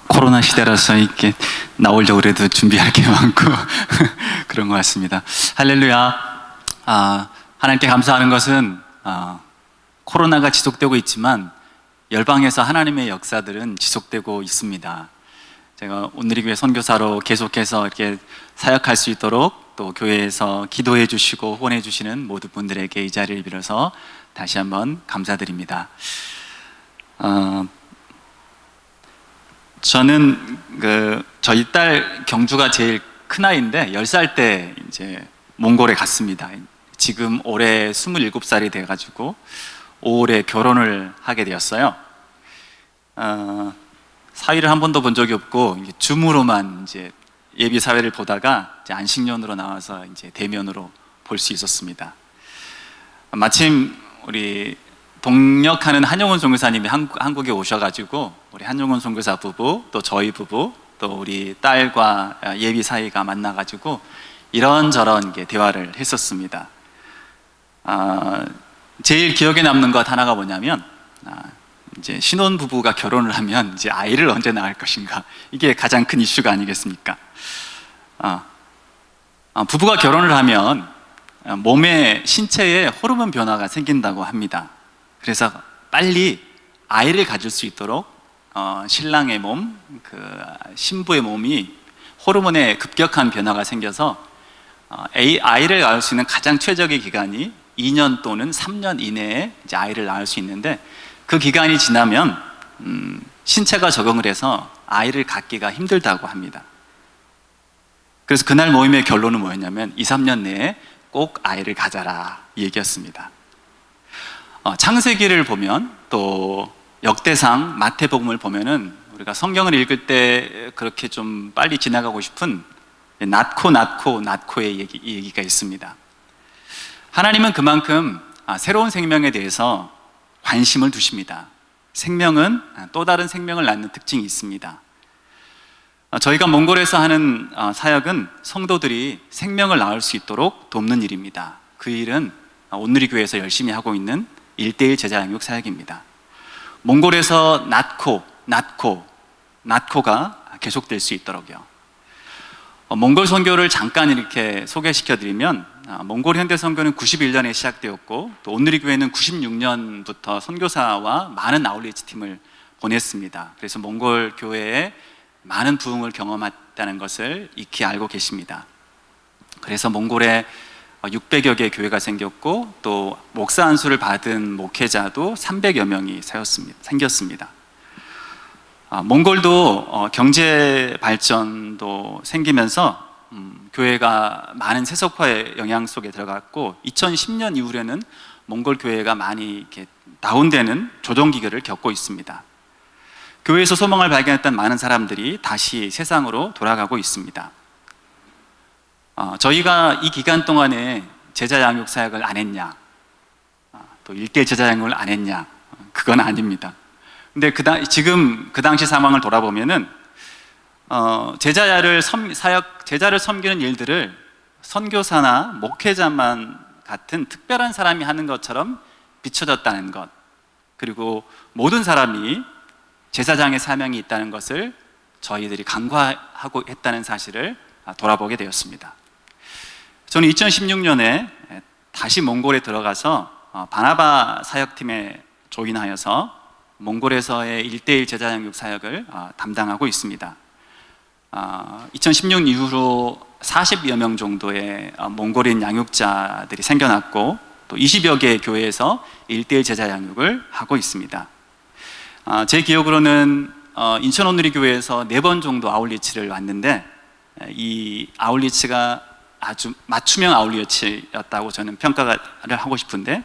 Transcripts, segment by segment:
코로나 시대라서 이렇게 나오려고 그래도 준비할 게 많고 그런 것 같습니다. 할렐루야. 하나님께 감사하는 것은 코로나가 지속되고 있지만 열방에서 하나님의 역사들은 지속되고 있습니다. 제가 오늘의 교회 선교사로 계속해서 이렇게 사역할 수 있도록 또 교회에서 기도해 주시고 후원해 주시는 모든 분들에게 이 자리를 빌어서 다시 한번 감사드립니다. 저는 저희 딸 경주가 제일 큰 아이인데 10살 때 이제 몽골에 갔습니다. 지금 올해 27살이 돼가지고 5월에 결혼을 하게 되었어요. 사위를 한 번도 본 적이 없고 줌으로만 이제 예비 사회를 보다가 이제 안식년으로 나와서 이제 대면으로 볼 수 있었습니다. 마침 우리 동역하는 한용훈 선교사님이 한국에 오셔가지고 우리 한용훈 선교사 부부 또 저희 부부 또 우리 딸과 예비 사이가 만나가지고 이런저런 대화를 했었습니다. 제일 기억에 남는 것 하나가 뭐냐면 이제 신혼 부부가 결혼을 하면 이제 아이를 언제 낳을 것인가, 이게 가장 큰 이슈가 아니겠습니까? 부부가 결혼을 하면 몸의 신체에 호르몬 변화가 생긴다고 합니다. 그래서 빨리 아이를 가질 수 있도록 신랑의 몸, 신부의 몸이 호르몬에 급격한 변화가 생겨서 아이를 낳을 수 있는 가장 최적의 기간이 2년 또는 3년 이내에 이제 아이를 낳을 수 있는데, 그 기간이 지나면 신체가 적응을 해서 아이를 갖기가 힘들다고 합니다. 그래서 그날 모임의 결론은 뭐였냐면 2, 3년 내에 꼭 아이를 가져라, 이 얘기였습니다. 창세기를 보면 또 역대상, 마태복음을 보면은 우리가 성경을 읽을 때 그렇게 좀 빨리 지나가고 싶은 낳고의 얘기가 있습니다. 하나님은 그만큼 새로운 생명에 대해서 관심을 두십니다. 생명은 또 다른 생명을 낳는 특징이 있습니다. 저희가 몽골에서 하는 사역은 성도들이 생명을 낳을 수 있도록 돕는 일입니다. 그 일은 온누리 교회에서 열심히 하고 있는 1:1 제자 양육 사역입니다. 몽골에서 낳고가 계속될 수 있도록요. 몽골 선교를 잠깐 이렇게 소개시켜드리면, 몽골 현대 선교는 91년에 시작되었고 또 온누리 교회는 96년부터 선교사와 많은 아울리치 팀을 보냈습니다. 그래서 몽골 교회에 많은 부흥을 경험했다는 것을 익히 알고 계십니다. 그래서 몽골에 600여 개의 교회가 생겼고 또 목사 안수를 받은 목회자도 300여 명이 생겼습니다. 몽골도 경제 발전도 생기면서 교회가 많은 세속화의 영향 속에 들어갔고 2010년 이후에는 몽골 교회가 많이 이렇게 다운되는 조정 기간을 겪고 있습니다. 교회에서 소망을 발견했던 많은 사람들이 다시 세상으로 돌아가고 있습니다. 저희가 이 기간 동안에 제자 양육 사역을 안 했냐, 또 1:1 제자 양육을 안 했냐, 그건 아닙니다. 근데 지금 그 당시 상황을 돌아보면은 제자를 섬기는 일들을 선교사나 목회자만 같은 특별한 사람이 하는 것처럼 비춰졌다는 것, 그리고 모든 사람이 제사장의 사명이 있다는 것을 저희들이 간과하고 했다는 사실을 돌아보게 되었습니다. 저는 2016년에 다시 몽골에 들어가서 바나바 사역팀에 조인하여서 몽골에서의 1:1 제자 양육 사역을 담당하고 있습니다. 2016년 이후로 40여 명 정도의 몽골인 양육자들이 생겨났고 또 20여 개의 교회에서 1:1 제자 양육을 하고 있습니다. 제 기억으로는 인천 온누리 교회에서 4번 정도 아울리치를 왔는데, 이 아울리치가 아주 맞춤형 아울리치였다고 저는 평가를 하고 싶은데,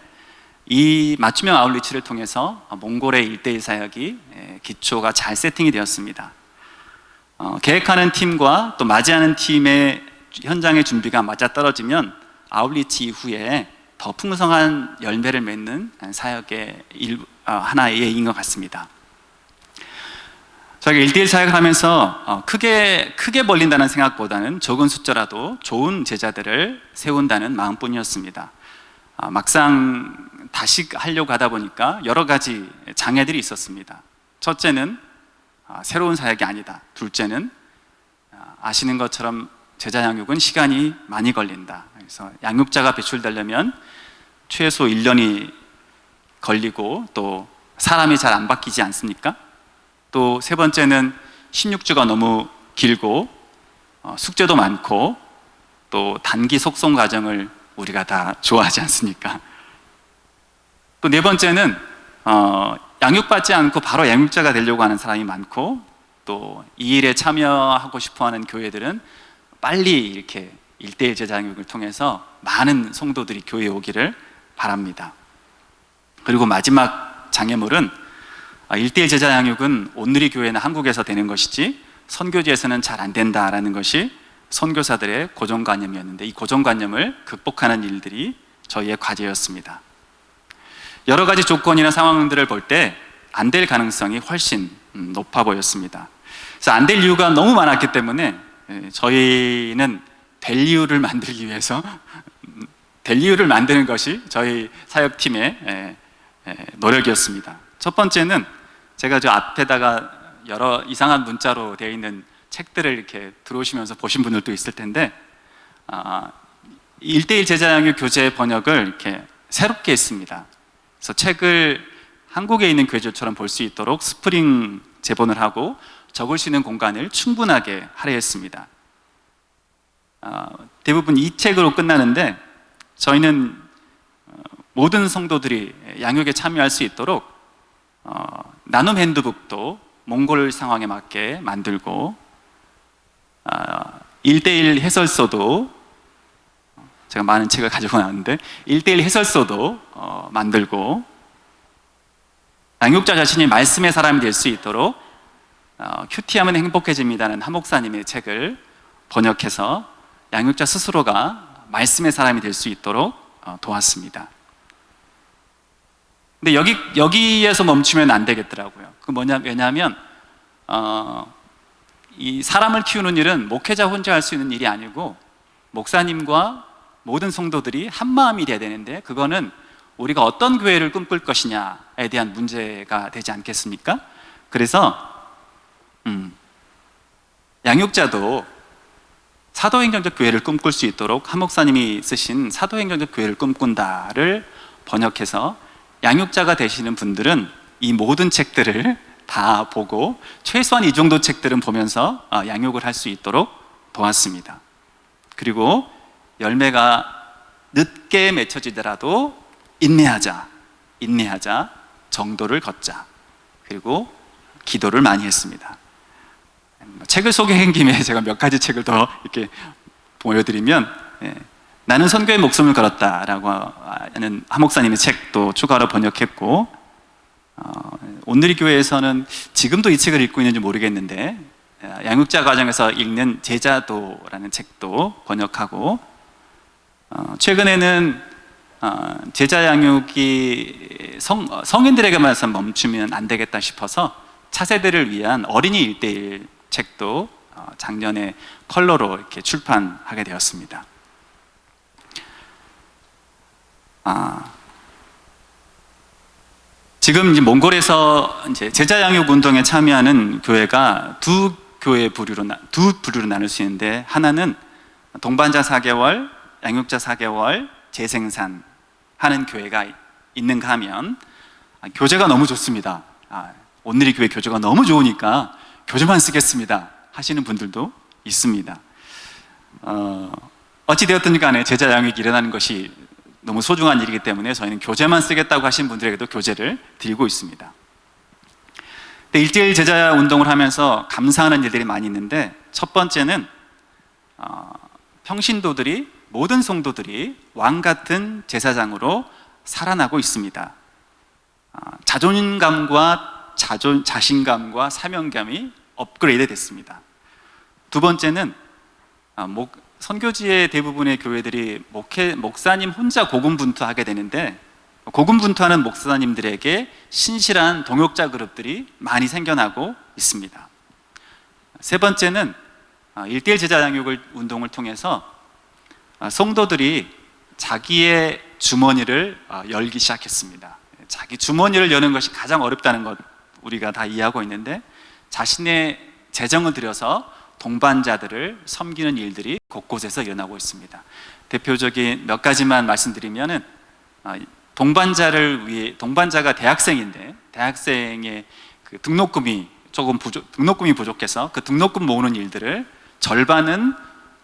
이 맞춤형 아울리치를 통해서 몽골의 1:1 사역이 기초가 잘 세팅이 되었습니다. 계획하는 팀과 또 맞이하는 팀의 현장의 준비가 맞아떨어지면 아울리치 이후에 더 풍성한 열매를 맺는 사역의 하나의 예인 것 같습니다. 저희가 1:1 사역을 하면서 크게 벌린다는 생각보다는 적은 숫자라도 좋은 제자들을 세운다는 마음뿐이었습니다. 막상 다시 하려고 하다 보니까 여러 가지 장애들이 있었습니다. 첫째는 새로운 사역이 아니다. 둘째는 아시는 것처럼 제자 양육은 시간이 많이 걸린다. 그래서 양육자가 배출되려면 최소 1년이 걸리고 또 사람이 잘 안 바뀌지 않습니까? 또 세 번째는 16주가 너무 길고 숙제도 많고 또 단기 속성 과정을 우리가 다 좋아하지 않습니까? 또 네 번째는 양육받지 않고 바로 양육자가 되려고 하는 사람이 많고 또 이 일에 참여하고 싶어하는 교회들은 빨리 이렇게 1대1 제자 양육을 통해서 많은 성도들이 교회에 오기를 바랍니다. 그리고 마지막 장애물은 1대1 제자 양육은 온누리 교회나 한국에서 되는 것이지 선교지에서는 잘 안 된다라는 것이 선교사들의 고정관념이었는데 이 고정관념을 극복하는 일들이 저희의 과제였습니다. 여러 가지 조건이나 상황들을 볼 때 안 될 가능성이 훨씬 높아 보였습니다. 그래서 안 될 이유가 너무 많았기 때문에 저희는 될 이유를 만들기 위해서 될 이유를 만드는 것이 저희 사역팀의 노력이었습니다. 첫 번째는 제가 저 앞에다가 여러 이상한 문자로 되어 있는 책들을 이렇게 들어오시면서 보신 분들도 있을 텐데 1대1 제자 양육 교재 번역을 이렇게 새롭게 했습니다. 그래서 책을 한국에 있는 교재처럼 볼 수 있도록 스프링 제본을 하고 적을 수 있는 공간을 충분하게 할애했습니다. 대부분 이 책으로 끝나는데 저희는 모든 성도들이 양육에 참여할 수 있도록 나눔 핸드북도 몽골 상황에 맞게 만들고 1대1 해설서도 제가 많은 책을 가지고 나왔는데 1대1 해설서도 만들고 양육자 자신이 말씀의 사람이 될 수 있도록 큐티하면 행복해집니다는 한 목사님의 책을 번역해서 양육자 스스로가 말씀의 사람이 될 수 있도록 도왔습니다. 근데 여기에서 멈추면 안 되겠더라고요. 왜냐하면 이 사람을 키우는 일은 목회자 혼자 할 수 있는 일이 아니고 목사님과 모든 성도들이 한 마음이 돼야 되는데 그거는 우리가 어떤 교회를 꿈꿀 것이냐에 대한 문제가 되지 않겠습니까? 그래서 양육자도 사도행전적 교회를 꿈꿀 수 있도록 한 목사님이 쓰신 사도행전적 교회를 꿈꾼다를 번역해서 양육자가 되시는 분들은 이 모든 책들을 다 보고 최소한 이 정도 책들은 보면서 양육을 할 수 있도록 도왔습니다. 그리고 열매가 늦게 맺혀지더라도 인내하자, 정도를 걷자. 그리고 기도를 많이 했습니다. 책을 소개한 김에 제가 몇 가지 책을 더 이렇게 보여드리면 나는 선교의 목숨을 걸었다라고 하는 한 목사님의 책도 추가로 번역했고 온누리 교회에서는 지금도 이 책을 읽고 있는지 모르겠는데 양육자 과정에서 읽는 제자도라는 책도 번역하고 최근에는 제자 양육이 성인들에게만 멈추면 안 되겠다 싶어서 차세대를 위한 어린이 1대1 책도 작년에 컬러로 이렇게 출판하게 되었습니다. 지금 이제 몽골에서 이제 제자 양육 운동에 참여하는 교회가 두 부류로 나눌 수 있는데 하나는 동반자 4개월, 양육자 4개월, 재생산 하는 교회가 있는가 하면 교재가 너무 좋습니다. 온누리 교회 교재가 너무 좋으니까 교재만 쓰겠습니다 하시는 분들도 있습니다. 어찌되었든 간에 제자 양육이 일어나는 것이 너무 소중한 일이기 때문에 저희는 교재만 쓰겠다고 하신 분들에게도 교재를 드리고 있습니다. 1대1 제자 운동을 하면서 감사하는 일들이 많이 있는데 첫 번째는 평신도들이 모든 성도들이 왕 같은 제사장으로 살아나고 있습니다. 자존감과 자신감과 사명감이 업그레이드 됐습니다. 두 번째는 선교지의 대부분의 교회들이 목사님 혼자 고군분투하게 되는데 고군분투하는 목사님들에게 신실한 동역자 그룹들이 많이 생겨나고 있습니다. 세 번째는 1대1 제자 양육을 운동을 통해서 성도들이 자기의 주머니를 열기 시작했습니다. 자기 주머니를 여는 것이 가장 어렵다는 것 우리가 다 이해하고 있는데 자신의 재정을 들여서 동반자들을 섬기는 일들이 곳곳에서 일어나고 있습니다. 대표적인 몇 가지만 말씀드리면은, 동반자가 대학생인데 대학생의 그 등록금이 부족해서 그 등록금 모으는 일들을 절반은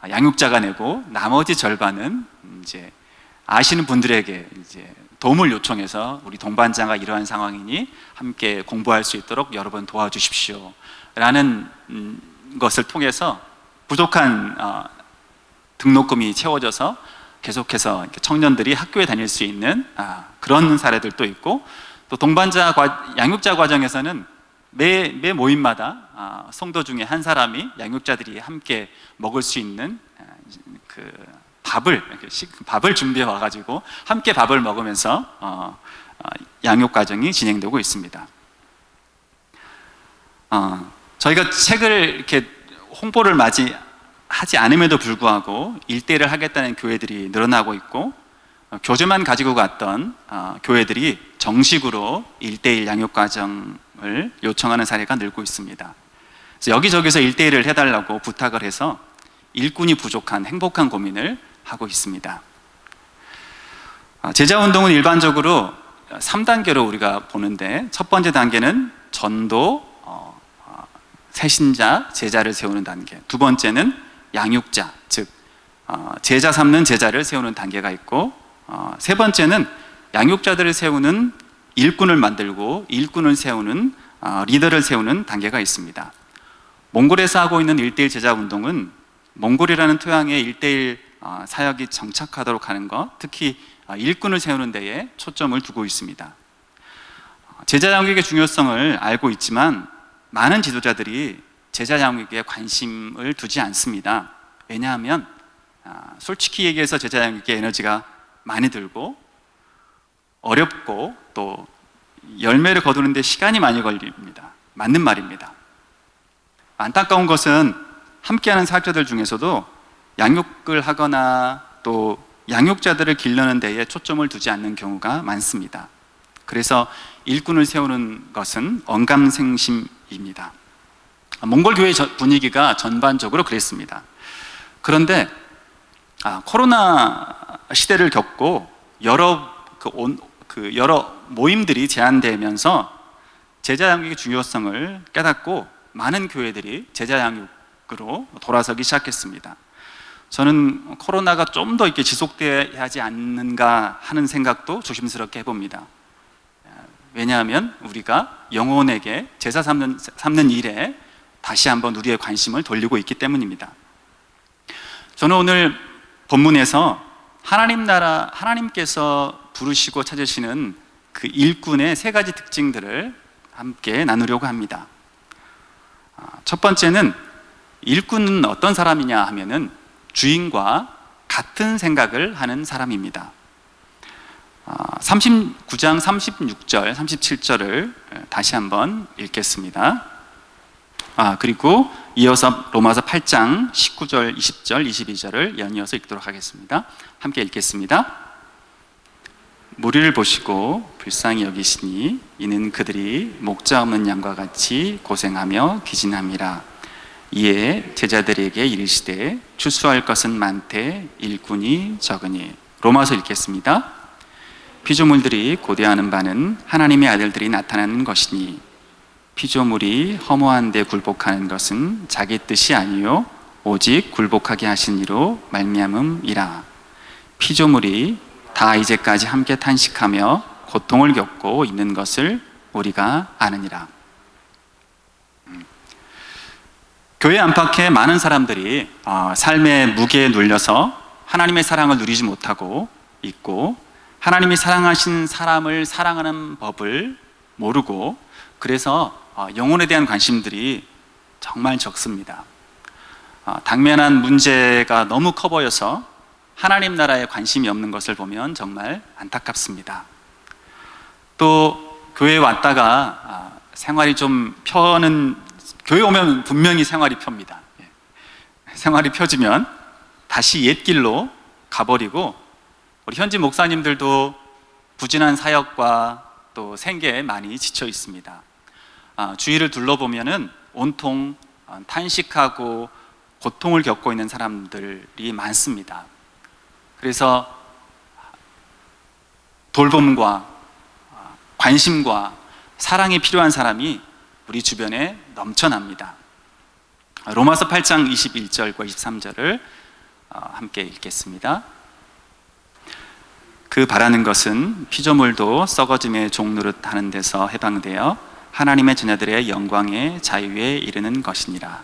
양육자가 내고 나머지 절반은 이제 아시는 분들에게 이제 도움을 요청해서 우리 동반자가 이러한 상황이니 함께 공부할 수 있도록 여러 번 도와주십시오 라는 것을 통해서 부족한 등록금이 채워져서 계속해서 청년들이 학교에 다닐 수 있는 그런 사례들도 있고, 또 양육자 과정에서는 매 모임마다 성도 중에 한 사람이 양육자들이 함께 먹을 수 있는 그 밥을 준비해 와가지고 함께 밥을 먹으면서 양육 과정이 진행되고 있습니다. 저희가 책을 이렇게 홍보를 하지 않음에도 불구하고 1대1을 하겠다는 교회들이 늘어나고 있고, 교재만 가지고 갔던 교회들이 정식으로 1대1 양육 과정을 요청하는 사례가 늘고 있습니다. 그래서 여기저기서 1대1을 해달라고 부탁을 해서 일꾼이 부족한 행복한 고민을 하고 있습니다. 제자운동은 일반적으로 3단계로 우리가 보는데, 첫 번째 단계는 전도, 새신자, 제자를 세우는 단계, 두 번째는 양육자, 즉 제자 삼는 제자를 세우는 단계가 있고, 세 번째는 양육자들을 세우는 일꾼을 만들고 일꾼을 세우는 리더를 세우는 단계가 있습니다. 몽골에서 하고 있는 1대1 제자운동은 몽골이라는 토양에 1대1 사역이 정착하도록 하는 것, 특히 일꾼을 세우는 데에 초점을 두고 있습니다. 제자 양육의 중요성을 알고 있지만 많은 지도자들이 제자 양육에 관심을 두지 않습니다. 왜냐하면 솔직히 얘기해서 제자 양육에 에너지가 많이 들고 어렵고 또 열매를 거두는데 시간이 많이 걸립니다. 맞는 말입니다. 안타까운 것은 함께하는 사역자들 중에서도 양육을 하거나 또 양육자들을 길러는 데에 초점을 두지 않는 경우가 많습니다. 그래서 일꾼을 세우는 것은 언감생심입니다. 몽골 교회 분위기가 전반적으로 그랬습니다. 그런데 코로나 시대를 겪고 여러 모임들이 제한되면서 제자 양육의 중요성을 깨닫고 많은 교회들이 제자 양육으로 돌아서기 시작했습니다. 저는 코로나가 좀 더 이렇게 지속돼야 하지 않는가 하는 생각도 조심스럽게 해봅니다. 왜냐하면 우리가 영혼에게 제사 삼는 일에 다시 한번 우리의 관심을 돌리고 있기 때문입니다. 저는 오늘 본문에서 하나님께서 부르시고 찾으시는 그 일꾼의 세 가지 특징들을 함께 나누려고 합니다. 첫 번째는 일꾼은 어떤 사람이냐 하면은 주인과 같은 생각을 하는 사람입니다. 39장 36절, 37절을 다시 한번 읽겠습니다. 그리고 이어서 로마서 8장 19절, 20절, 22절을 연이어서 읽도록 하겠습니다. 함께 읽겠습니다. 무리를 보시고 불쌍히 여기시니 이는 그들이 목자 없는 양과 같이 고생하며 기진함이라. 이에 제자들에게 이르시되 추수할 것은 많되 일꾼이 적으니. 로마서 읽겠습니다. 피조물들이 고대하는 바는 하나님의 아들들이 나타나는 것이니 피조물이 허무한 데 굴복하는 것은 자기 뜻이 아니요 오직 굴복하게 하신 이로 말미암음이라. 피조물이 다 이제까지 함께 탄식하며 고통을 겪고 있는 것을 우리가 아느니라. 교회 안팎에 많은 사람들이 삶의 무게에 눌려서 하나님의 사랑을 누리지 못하고 있고, 하나님이 사랑하신 사람을 사랑하는 법을 모르고, 그래서 영혼에 대한 관심들이 정말 적습니다. 당면한 문제가 너무 커 보여서 하나님 나라에 관심이 없는 것을 보면 정말 안타깝습니다. 또 교회에 왔다가 생활이 좀 교회 오면 분명히 생활이 펴입니다. 생활이 펴지면 다시 옛 길로 가버리고, 우리 현지 목사님들도 부진한 사역과 또 생계에 많이 지쳐 있습니다. 주위를 둘러보면은 온통 탄식하고 고통을 겪고 있는 사람들이 많습니다. 그래서 돌봄과 관심과 사랑이 필요한 사람이 우리 주변에 넘쳐납니다. 로마서 8장 21절과 23절을 함께 읽겠습니다. 그 바라는 것은 피조물도 썩어짐의 종노릇 하는 데서 해방되어 하나님의 자녀들의 영광의 자유에 이르는 것이니라.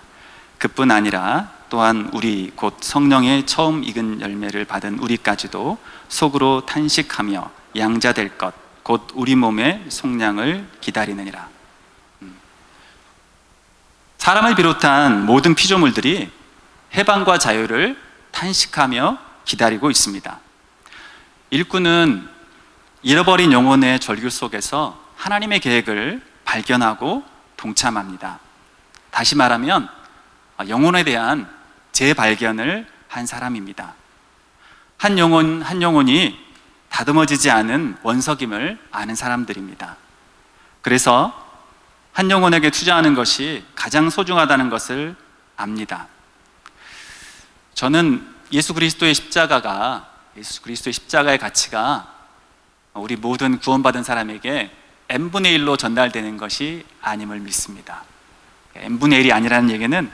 그뿐 아니라 또한 우리 곧 성령의 처음 익은 열매를 받은 우리까지도 속으로 탄식하며 양자될 것 곧 우리 몸의 속량을 기다리느니라. 사람을 비롯한 모든 피조물들이 해방과 자유를 탄식하며 기다리고 있습니다. 일꾼은 잃어버린 영혼의 절규 속에서 하나님의 계획을 발견하고 동참합니다. 다시 말하면 영혼에 대한 재발견을 한 사람입니다. 한 영혼이 다듬어지지 않은 원석임을 아는 사람들입니다. 그래서 한 영혼에게 투자하는 것이 가장 소중하다는 것을 압니다. 저는 예수 그리스도의 십자가의 가치가 우리 모든 구원받은 사람에게 n분의 1로 전달되는 것이 아님을 믿습니다. n분의 1이 아니라는 얘기는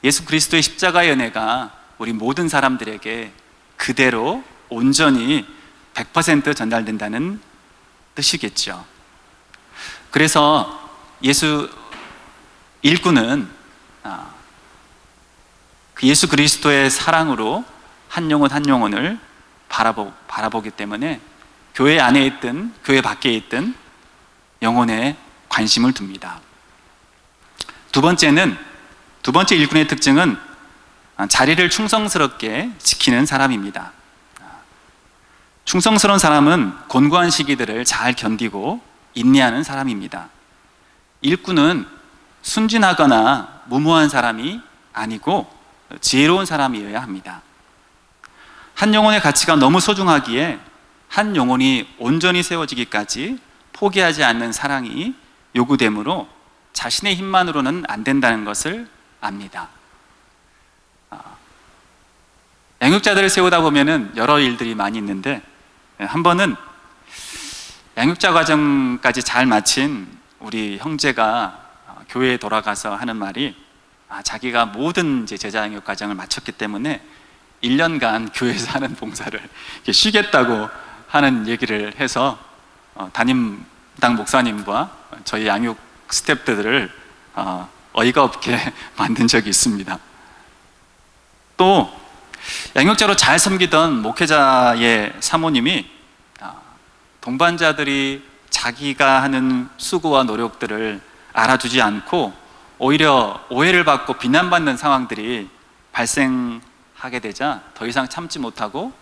예수 그리스도의 십자가의 은혜가 우리 모든 사람들에게 그대로 온전히 100% 전달된다는 뜻이겠죠. 그래서 일꾼은 그 예수 그리스도의 사랑으로 한 영혼 한 영혼을 바라보기 때문에 교회 안에 있든 교회 밖에 있든 영혼에 관심을 둡니다. 두 번째 일꾼의 특징은 자리를 충성스럽게 지키는 사람입니다. 충성스러운 사람은 곤고한 시기들을 잘 견디고 인내하는 사람입니다. 일꾼은 순진하거나 무모한 사람이 아니고 지혜로운 사람이어야 합니다. 한 영혼의 가치가 너무 소중하기에 한 영혼이 온전히 세워지기까지 포기하지 않는 사랑이 요구되므로 자신의 힘만으로는 안 된다는 것을 압니다. 양육자들을 세우다 보면은 여러 일들이 많이 있는데, 한 번은 양육자 과정까지 잘 마친 우리 형제가 교회에 돌아가서 하는 말이, 자기가 모든 제자 양육 과정을 마쳤기 때문에 1년간 교회에서 하는 봉사를 쉬겠다고 하는 얘기를 해서 담임당 목사님과 저희 양육 스태프들을 어이가 없게 만든 적이 있습니다. 또 양육자로 잘 섬기던 목회자의 사모님이 동반자들이 자기가 하는 수고와 노력들을 알아주지 않고 오히려 오해를 받고 비난받는 상황들이 발생하게 되자 더 이상 참지 못하고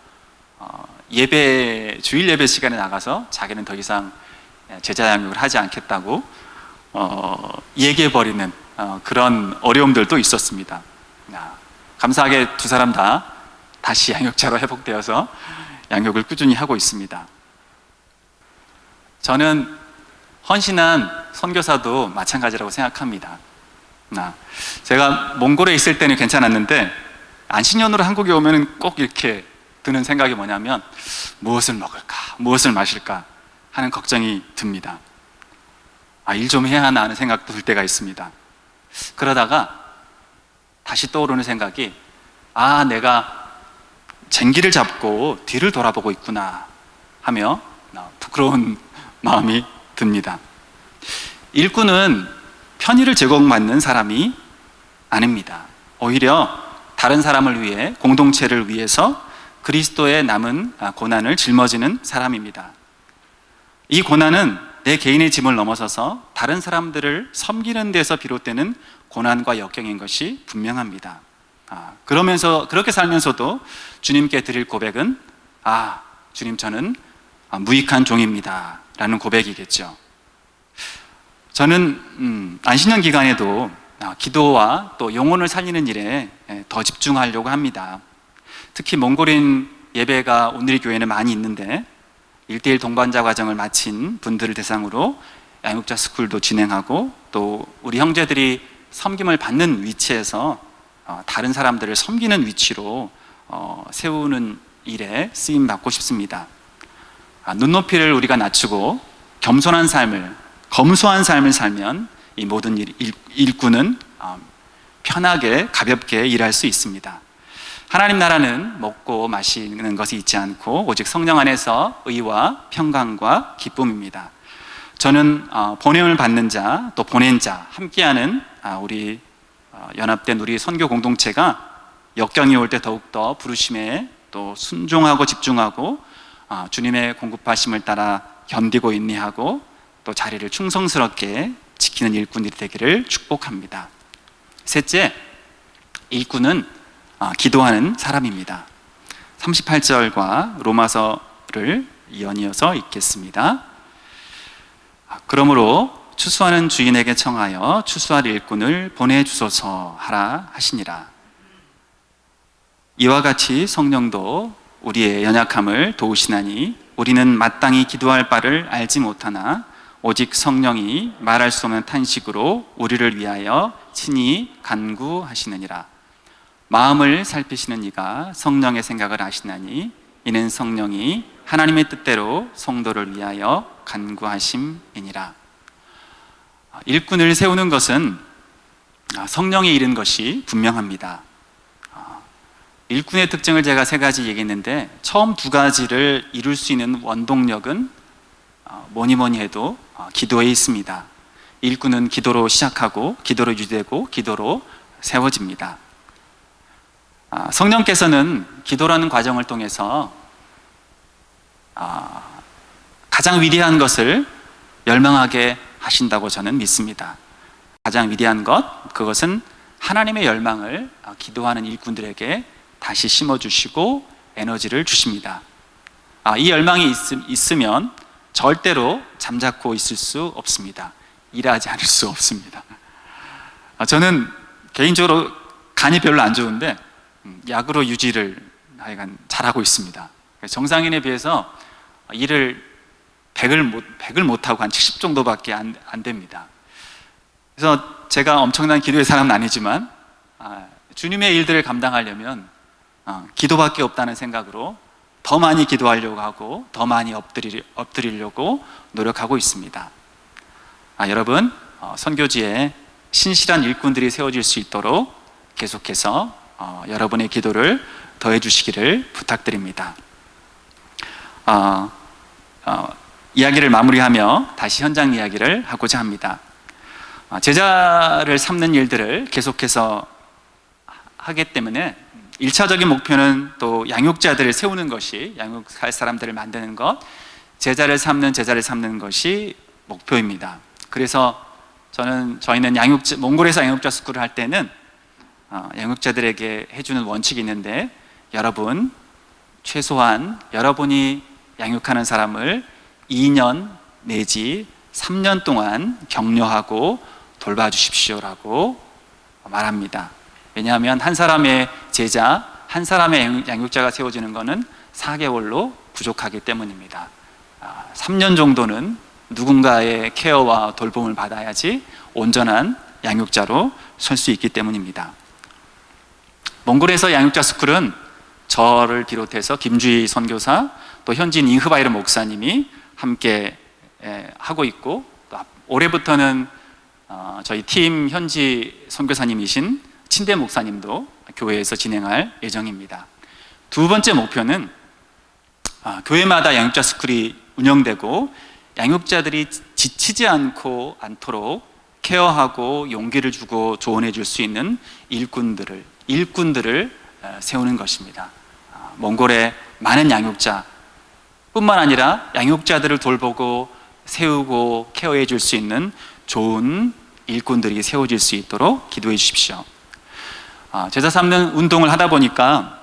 주일 예배 시간에 나가서 자기는 더 이상 제자 양육을 하지 않겠다고 얘기해버리는 그런 어려움들도 있었습니다. 감사하게 두 사람 다시 양육자로 회복되어서 양육을 꾸준히 하고 있습니다. 저는 헌신한 선교사도 마찬가지라고 생각합니다. 제가 몽골에 있을 때는 괜찮았는데 안식년으로 한국에 오면 꼭 이렇게 드는 생각이 뭐냐면 무엇을 먹을까, 무엇을 마실까 하는 걱정이 듭니다. 일 좀 해야 하나 하는 생각도 들 때가 있습니다. 그러다가 다시 떠오르는 생각이, 내가 쟁기를 잡고 뒤를 돌아보고 있구나 하며 부끄러운 마음이 듭니다. 일꾼은 편의를 제공받는 사람이 아닙니다. 오히려 다른 사람을 위해, 공동체를 위해서 그리스도의 남은 고난을 짊어지는 사람입니다. 이 고난은 내 개인의 짐을 넘어서서 다른 사람들을 섬기는 데서 비롯되는 고난과 역경인 것이 분명합니다. 그렇게 살면서도 주님께 드릴 고백은, 주님, 저는 무익한 종입니다 라는 고백이겠죠. 저는 안식년 기간에도 기도와 또 영혼을 살리는 일에 더 집중하려고 합니다. 특히 몽골인 예배가 오늘 교회는 많이 있는데 1:1 동반자 과정을 마친 분들을 대상으로 양육자 스쿨도 진행하고, 또 우리 형제들이 섬김을 받는 위치에서 다른 사람들을 섬기는 위치로 세우는 일에 쓰임 받고 싶습니다. 눈높이를 우리가 낮추고 겸손한 삶을, 검소한 삶을 살면 이 모든 일꾼은 편하게 가볍게 일할 수 있습니다. 하나님 나라는 먹고 마시는 것이 있지 않고 오직 성령 안에서 의와 평강과 기쁨입니다. 저는 보냄을 받는 자, 또 보낸 자 함께하는 우리 연합된 우리 선교 공동체가 역경이 올 때 더욱더 부르심에 또 순종하고 집중하고 주님의 공급하심을 따라 견디고 인내하고 또 자리를 충성스럽게 지키는 일꾼들이 되기를 축복합니다. 셋째, 일꾼은 기도하는 사람입니다. 38절과 로마서를 연이어서 읽겠습니다. 그러므로 추수하는 주인에게 청하여 추수할 일꾼을 보내주소서 하라 하시니라. 이와 같이 성령도 우리의 연약함을 도우시나니 우리는 마땅히 기도할 바를 알지 못하나 오직 성령이 말할 수 없는 탄식으로 우리를 위하여 친히 간구하시느니라. 마음을 살피시는 이가 성령의 생각을 아시나니 이는 성령이 하나님의 뜻대로 성도를 위하여 간구하심이니라. 일꾼을 세우는 것은 성령이 이른 것이 분명합니다. 일꾼의 특징을 제가 3가지 얘기했는데 처음 2가지를 이룰 수 있는 원동력은 뭐니 해도 기도에 있습니다. 일꾼은 기도로 시작하고 기도로 유지되고 기도로 세워집니다. 성령께서는 기도라는 과정을 통해서 가장 위대한 것을 열망하게 하신다고 저는 믿습니다. 가장 위대한 것, 그것은 하나님의 열망을 기도하는 일꾼들에게 다시 심어주시고 에너지를 주십니다. 이 열망이 있으면 절대로 잠자코 있을 수 없습니다. 일하지 않을 수 없습니다. 저는 개인적으로 간이 별로 안 좋은데 약으로 유지를 하여간 잘하고 있습니다. 정상인에 비해서 일을 100을 못하고 한 70 정도밖에 안 됩니다. 그래서 제가 엄청난 기도의 사람은 아니지만 주님의 일들을 감당하려면 기도밖에 없다는 생각으로 더 많이 기도하려고 하고 더 많이 엎드리려고 노력하고 있습니다. 여러분, 선교지에 신실한 일꾼들이 세워질 수 있도록 계속해서 여러분의 기도를 더해 주시기를 부탁드립니다. 이야기를 마무리하며 다시 현장 이야기를 하고자 합니다. 제자를 삼는 일들을 계속해서 하기 때문에 1차적인 목표는 또 양육자들을 세우는 것이, 양육할 사람들을 만드는 것, 제자를 삼는 것이 목표입니다. 그래서 저희는 몽골에서 양육자 스쿨을 할 때는 양육자들에게 해주는 원칙이 있는데, 여러분 최소한 여러분이 양육하는 사람을 2년 내지 3년 동안 격려하고 돌봐주십시오라고 말합니다. 왜냐하면 한 사람의 제자, 한 사람의 양육자가 세워지는 것은 4개월로 부족하기 때문입니다. 3년 정도는 누군가의 케어와 돌봄을 받아야지 온전한 양육자로 설 수 있기 때문입니다. 몽골에서 양육자 스쿨은 저를 비롯해서 김주희 선교사, 또 현지인 잉흐바이르 목사님이 함께 하고 있고, 또 올해부터는 저희 팀 현지 선교사님이신 친대 목사님도 교회에서 진행할 예정입니다. 2번째 목표는 교회마다 양육자 스쿨이 운영되고 양육자들이 지치지 않도록 케어하고 용기를 주고 조언해 줄 수 있는 일꾼들을 세우는 것입니다. 몽골의 많은 양육자 뿐만 아니라 양육자들을 돌보고 세우고 케어해 줄 수 있는 좋은 일꾼들이 세워질 수 있도록 기도해 주십시오. 제자 삼는 운동을 하다 보니까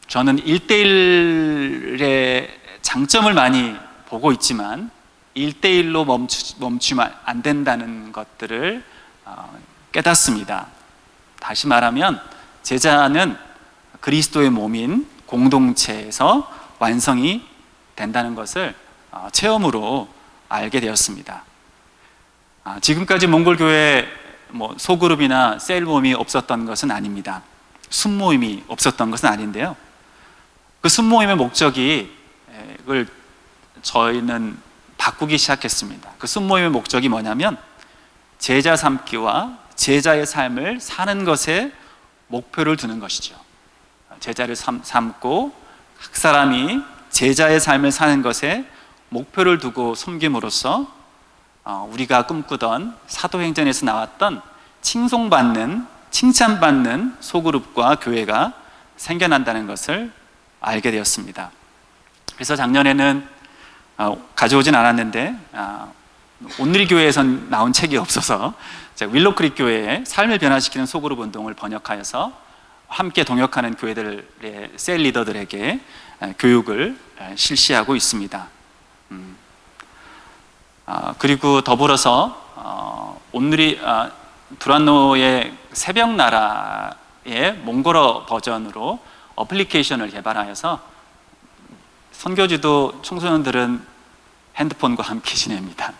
저는 1대1의 장점을 많이 보고 있지만 1대1로 멈추면 안 된다는 것들을 깨닫습니다. 다시 말하면 제자는 그리스도의 몸인 공동체에서 완성이 된다는 것을 체험으로 알게 되었습니다. 지금까지 몽골 교회 뭐 소그룹이나 셀 모임이 없었던 것은 아닙니다. 순모임이 없었던 것은 아닌데요. 그 순모임의 목적이 그걸 저희는 바꾸기 시작했습니다. 그 순모임의 목적이 뭐냐면 제자 삼기와 제자의 삶을 사는 것에 목표를 두는 것이죠. 제자를 삼고 각 사람이 제자의 삶을 사는 것에 목표를 두고 섬김으로써 우리가 꿈꾸던 사도행전에서 나왔던 칭찬받는 소그룹과 교회가 생겨난다는 것을 알게 되었습니다. 그래서 작년에는 가져오진 않았는데 온누리 교회에서 나온 책이 없어서 윌로크릭 교회의 삶을 변화시키는 소그룹 운동을 번역하여서 함께 동역하는 교회들의 셀 리더들에게 교육을 실시하고 있습니다. 그리고 더불어서 온누리 두란노의 새벽나라의 몽골어 버전으로 어플리케이션을 개발하여서 선교지도 청소년들은 핸드폰과 함께 지냅니다.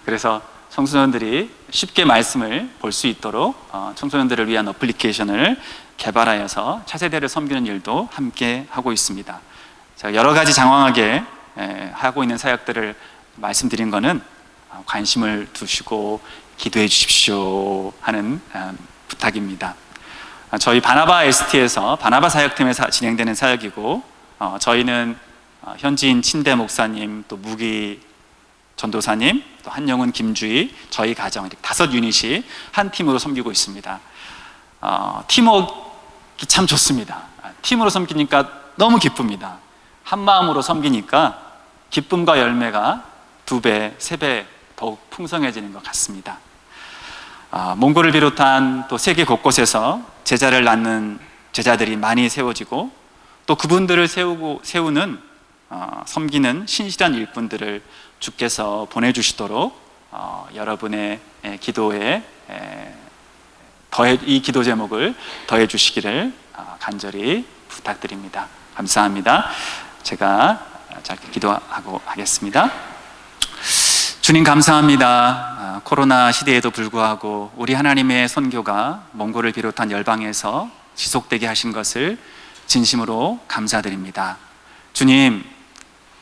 그래서 청소년들이 쉽게 말씀을 볼 수 있도록 청소년들을 위한 어플리케이션을 개발하여서 차세대를 섬기는 일도 함께 하고 있습니다. 제가 여러 가지 장황하게 하고 있는 사역들을 말씀드린 것은 관심을 두시고 기도해 주십시오 하는 부탁입니다. 저희 바나바 ST에서 바나바 사역팀에서 진행되는 사역이고 저희는 현지인 친대 목사님, 또 무기 전도사님, 또 한영훈, 김주희, 저희 가정 이렇게 5 유닛이 한 팀으로 섬기고 있습니다. 팀워크가 참 좋습니다. 팀으로 섬기니까 너무 기쁩니다. 한 마음으로 섬기니까 기쁨과 열매가 2배, 3배 더욱 풍성해지는 것 같습니다. 몽골을 비롯한 또 세계 곳곳에서 제자를 낳는 제자들이 많이 세워지고 또 그분들을 세우는 섬기는 신실한 일꾼들을 주께서 보내주시도록 여러분의 기도에 이 기도 제목을 더해 주시기를 간절히 부탁드립니다. 감사합니다. 제가 짧게 기도하고 하겠습니다. 주님 감사합니다. 코로나 시대에도 불구하고 우리 하나님의 선교가 몽골을 비롯한 열방에서 지속되게 하신 것을 진심으로 감사드립니다. 주님,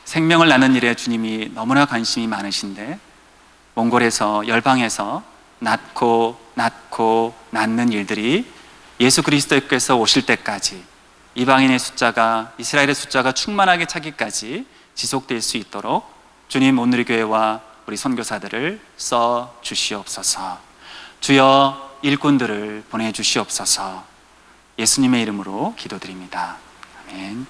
생명을 낳는 일에 주님이 너무나 관심이 많으신데 몽골에서 열방에서 낳고 낳는 일들이 예수 그리스도께서 오실 때까지 이방인의 숫자가, 이스라엘의 숫자가 충만하게 차기까지 지속될 수 있도록 주님 온누리 교회와 우리 선교사들을 써 주시옵소서. 주여 일꾼들을 보내주시옵소서. 예수님의 이름으로 기도드립니다. 아멘.